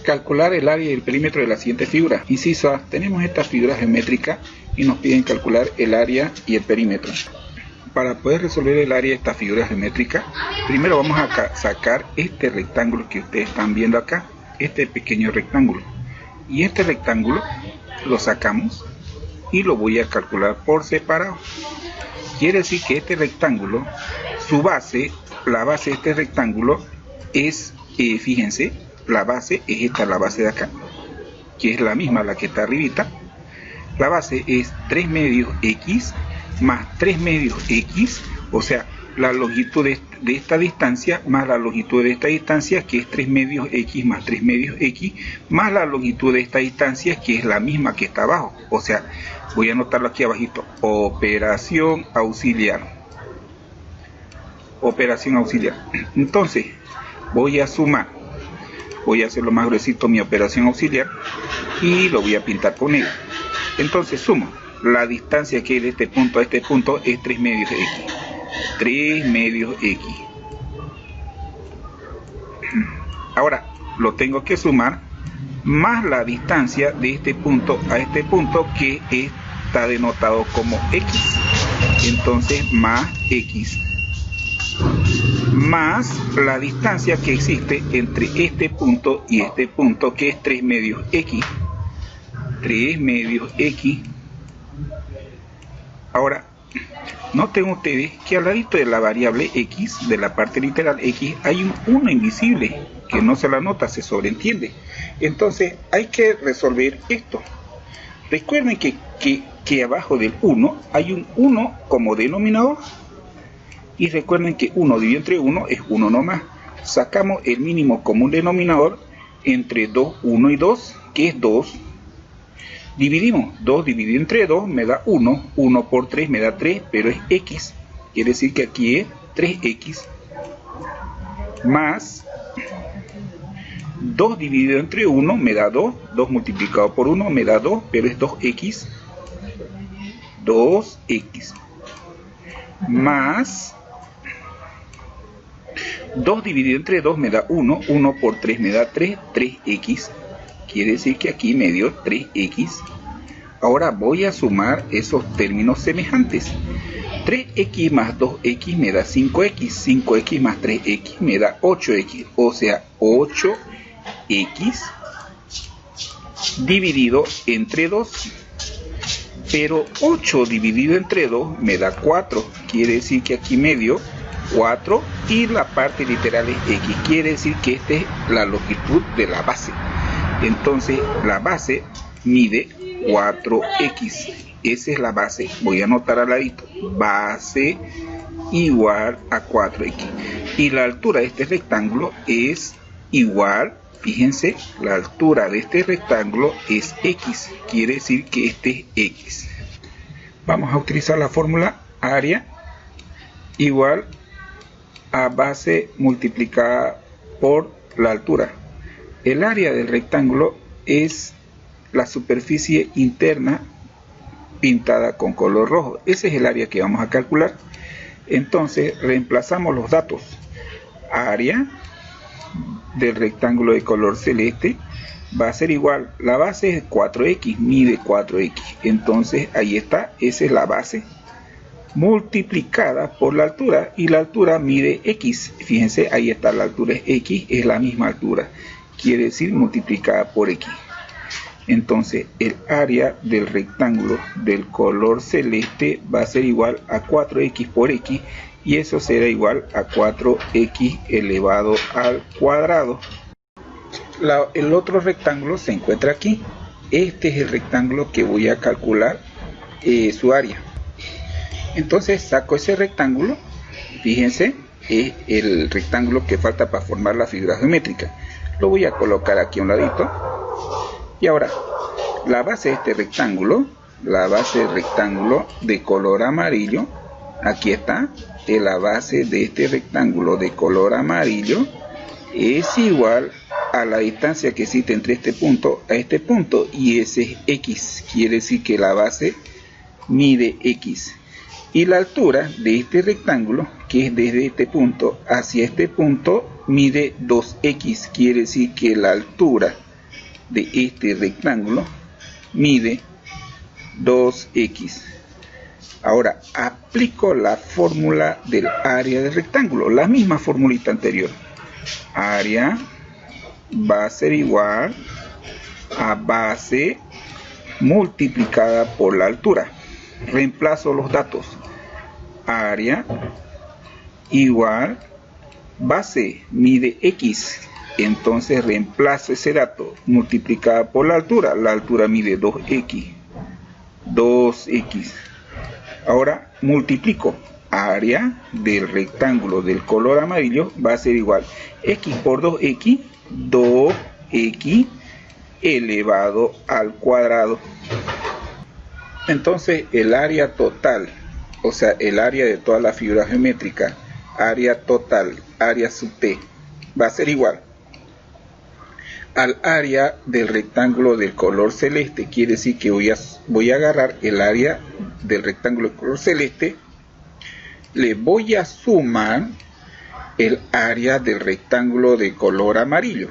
Calcular el área y el perímetro de la siguiente figura. Inciso A. Tenemos esta figura geométrica y nos piden calcular el área y el perímetro. Para poder resolver el área de esta figura geométrica, primero vamos a sacar este rectángulo que ustedes están viendo acá, este pequeño rectángulo. Y este rectángulo lo sacamos y lo voy a calcular por separado. Quiere decir que este rectángulo, su base, la base de este rectángulo es, fíjense, la base es esta, la base de acá, que es la misma, la que está arribita. La base es 3 medios x más 3 medios x, o sea, la longitud de esta distancia más la longitud de esta distancia, que es 3 medios x más 3 medios x, más la longitud de esta distancia, que es la misma que está abajo. O sea, voy a anotarlo aquí abajito, operación auxiliar. Operación auxiliar. Entonces, voy a sumar. Voy a hacerlo más gruesito mi operación auxiliar y lo voy a pintar con negro. Entonces sumo. La distancia que hay de este punto a este punto es 3 medios x. 3 medios x. Ahora lo tengo que sumar más la distancia de este punto a este punto, que está denotado como x. Entonces más x más la distancia que existe entre este punto y este punto, que es 3 medios x. 3 medios x. Ahora, noten ustedes que al ladito de la variable x, de la parte literal x, hay un 1 invisible, que no se la nota, se sobreentiende. Entonces hay que resolver esto. Recuerden que abajo del 1 hay un 1 como denominador. Y recuerden que 1 dividido entre 1 es 1 nomás. Sacamos el mínimo común denominador entre 2, 1 y 2, que es 2. Dividimos 2 dividido entre 2 me da 1, 1 por 3 me da 3, pero es x. Quiere decir que aquí es 3x. Más 2 dividido entre 1 me da 2, 2 multiplicado por 1 me da 2, pero es 2x. 2x. Más 2 dividido entre 2 me da 1, 1 por 3 me da 3, 3x. Quiere decir que aquí me dio 3x. Ahora voy a sumar esos términos semejantes. 3x más 2x me da 5x. 5x más 3x me da 8x. O sea, 8x dividido entre 2. Pero 8 dividido entre 2 me da 4. Quiere decir que aquí me dio 4 y la parte literal es x. Quiere decir que esta es la longitud de la base. Entonces la base mide 4x. Esa es la base. Voy a anotar al ladito. Base igual a 4x. Y la altura de este rectángulo es igual, fíjense, la altura de este rectángulo es x. Quiere decir que este es x. Vamos a utilizar la fórmula área igual a base multiplicada por la altura. El área del rectángulo es la superficie interna pintada con color rojo. Ese es el área que vamos a calcular. Entonces reemplazamos los datos. Área del rectángulo de color celeste va a ser igual, la base es 4x, mide 4x. Entonces ahí está, esa es la base multiplicada por la altura, y la altura mide x. Fíjense, ahí está, la altura es x, es la misma altura, quiere decir multiplicada por x. Entonces el área del rectángulo del color celeste va a ser igual a 4x por x, y eso será igual a 4x elevado al cuadrado. El otro rectángulo se encuentra aquí. Este es el rectángulo que voy a calcular su área. Entonces saco ese rectángulo. Fíjense, es el rectángulo que falta para formar la figura geométrica. Lo voy a colocar aquí a un ladito. Y ahora, la base de este rectángulo, la base del rectángulo de color amarillo, aquí está, la base de este rectángulo de color amarillo es igual a la distancia que existe entre este punto a este punto, y ese es x. Quiere decir que la base mide x. Y la altura de este rectángulo, que es desde este punto hacia este punto, mide 2x. Quiere decir que la altura de este rectángulo mide 2x. Ahora aplico la fórmula del área del rectángulo, la misma formulita anterior. Área va a ser igual a base multiplicada por la altura. Reemplazo los datos. Área igual base mide x. Entonces reemplazo ese dato multiplicada por la altura. La altura mide 2x. 2x. Ahora multiplico. Área del rectángulo del color amarillo va a ser igual x por 2x, 2x elevado al cuadrado. Entonces el área total, o sea el área de toda la figura geométrica, área total, área sub t, va a ser igual al área del rectángulo del color celeste. Quiere decir que voy a agarrar el área del rectángulo de color celeste, le voy a sumar el área del rectángulo de color amarillo.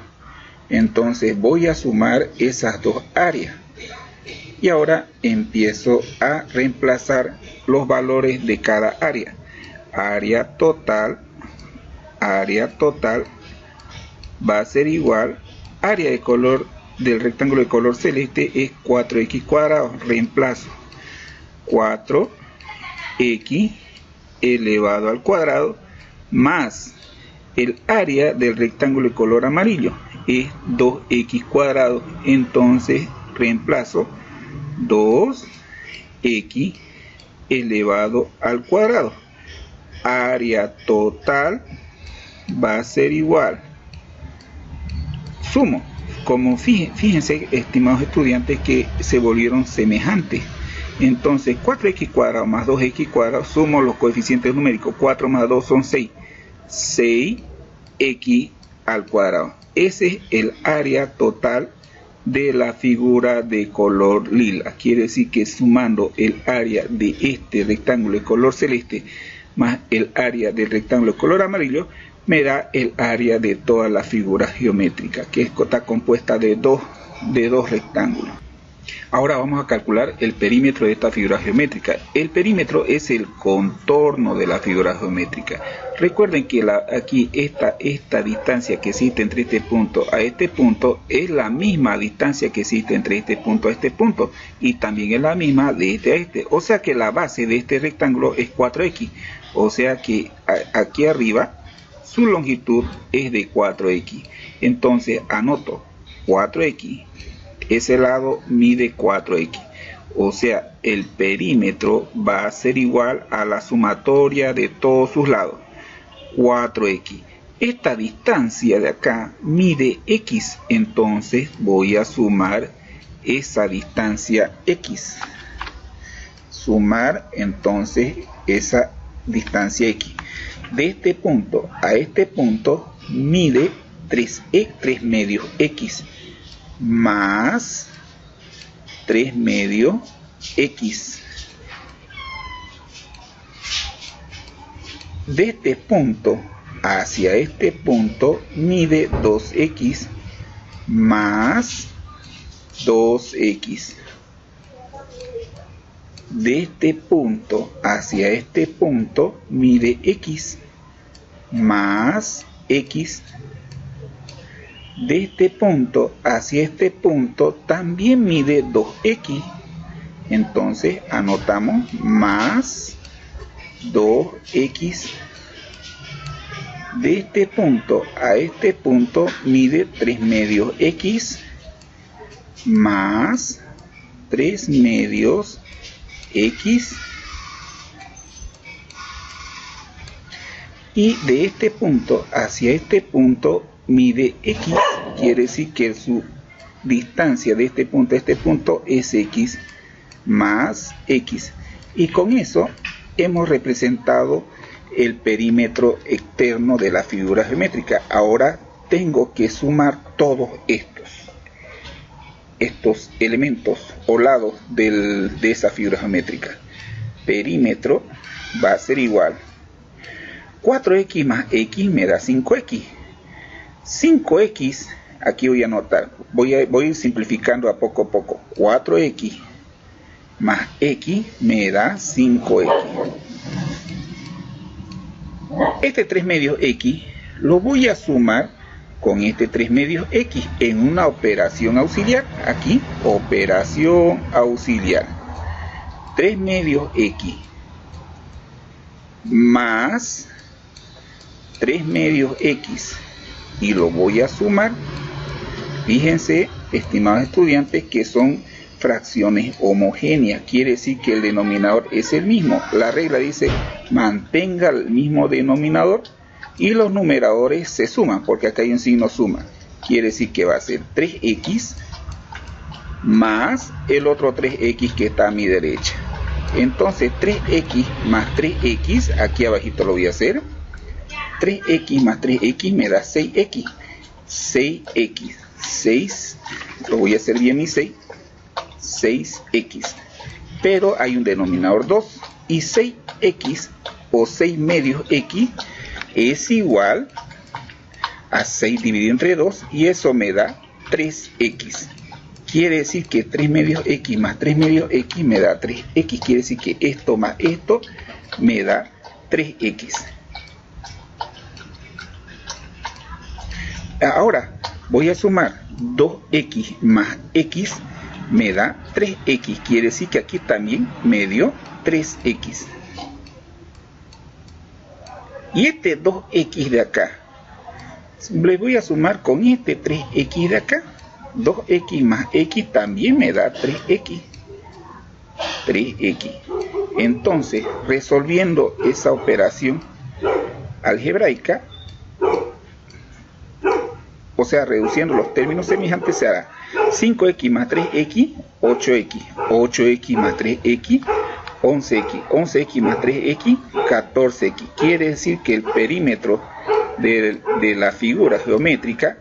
Entonces voy a sumar esas dos áreas. Y ahora empiezo a reemplazar los valores de cada área. Área total va a ser igual, área de color del rectángulo de color celeste es 4x cuadrado. Reemplazo 4x elevado al cuadrado más el área del rectángulo de color amarillo es 2x cuadrado. Entonces reemplazo 2x elevado al cuadrado. Área total va a ser igual, sumo, como fíjense estimados estudiantes que se volvieron semejantes. Entonces 4x cuadrado más 2x cuadrado, sumo los coeficientes numéricos, 4 más 2 son 6, 6x al cuadrado. Ese es el área total de la figura de color lila. Quiere decir que sumando el área de este rectángulo de color celeste más el área del rectángulo de color amarillo me da el área de toda la figura geométrica, que está compuesta de dos rectángulos. Ahora vamos a calcular el perímetro de esta figura geométrica. El perímetro es el contorno de la figura geométrica. Recuerden que aquí esta distancia que existe entre este punto a este punto es la misma distancia que existe entre este punto a este punto, y también es la misma de este a este. O sea que la base de este rectángulo es 4x. O sea que aquí arriba su longitud es de 4x. Entonces anoto 4x. Ese lado mide 4x, o sea el perímetro va a ser igual a la sumatoria de todos sus lados, 4x. Esta distancia de acá mide x, entonces voy a sumar esa distancia x. Sumar entonces esa distancia x. De este punto a este punto mide 3 medios x. Más 3 medios x. De este punto hacia este punto mide 2x más 2x. De este punto hacia este punto mide x más x. De este punto hacia este punto también mide 2x. Entonces anotamos más 2x. De este punto a este punto mide 3 medios x más 3 medios x. Y de este punto hacia este punto mide x, quiere decir que su distancia de este punto a este punto es x más x. Y con eso hemos representado el perímetro externo de la figura geométrica. Ahora tengo que sumar todos estos elementos o lados de esa figura geométrica. Perímetro va a ser igual 4x más x me da 5x. 5x aquí voy a anotar, voy a ir simplificando a poco. 4x más x me da 5x. Este 3 medios x lo voy a sumar con este 3 medios x en una operación auxiliar. Aquí, operación auxiliar. 3 medios x más 3 medios x, y lo voy a sumar. Fíjense, estimados estudiantes, que son fracciones homogéneas, quiere decir que el denominador es el mismo. La regla dice mantenga el mismo denominador y los numeradores se suman, porque acá hay un signo suma. Quiere decir que va a ser 3x más el otro 3x que está a mi derecha. Entonces 3x más 3x, aquí abajito lo voy a hacer. 3x más 3x me da 6x. 6x, 6, lo voy a hacer bien mi 6. 6x, pero hay un denominador 2, y 6x o 6 medios x es igual a 6 dividido entre 2, y eso me da 3x. Quiere decir que 3 medios x más 3 medios x me da 3x. Quiere decir que esto más esto me da 3x. Ahora voy a sumar 2x más x me da 3x. Quiere decir que aquí también me dio 3x. Y este 2x de acá le voy a sumar con este 3x de acá. 2x más x también me da 3x. 3x. Entonces, resolviendo esa operación algebraica, o sea, reduciendo los términos semejantes, se hará 5x más 3x, 8x, 8x más 3x, 11x, 11x más 3x, 14x. Quiere decir que el perímetro de la figura geométrica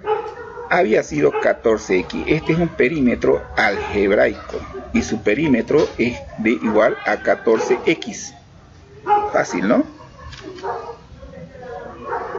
había sido 14x. Este es un perímetro algebraico y su perímetro es de igual a 14x. Fácil, ¿no?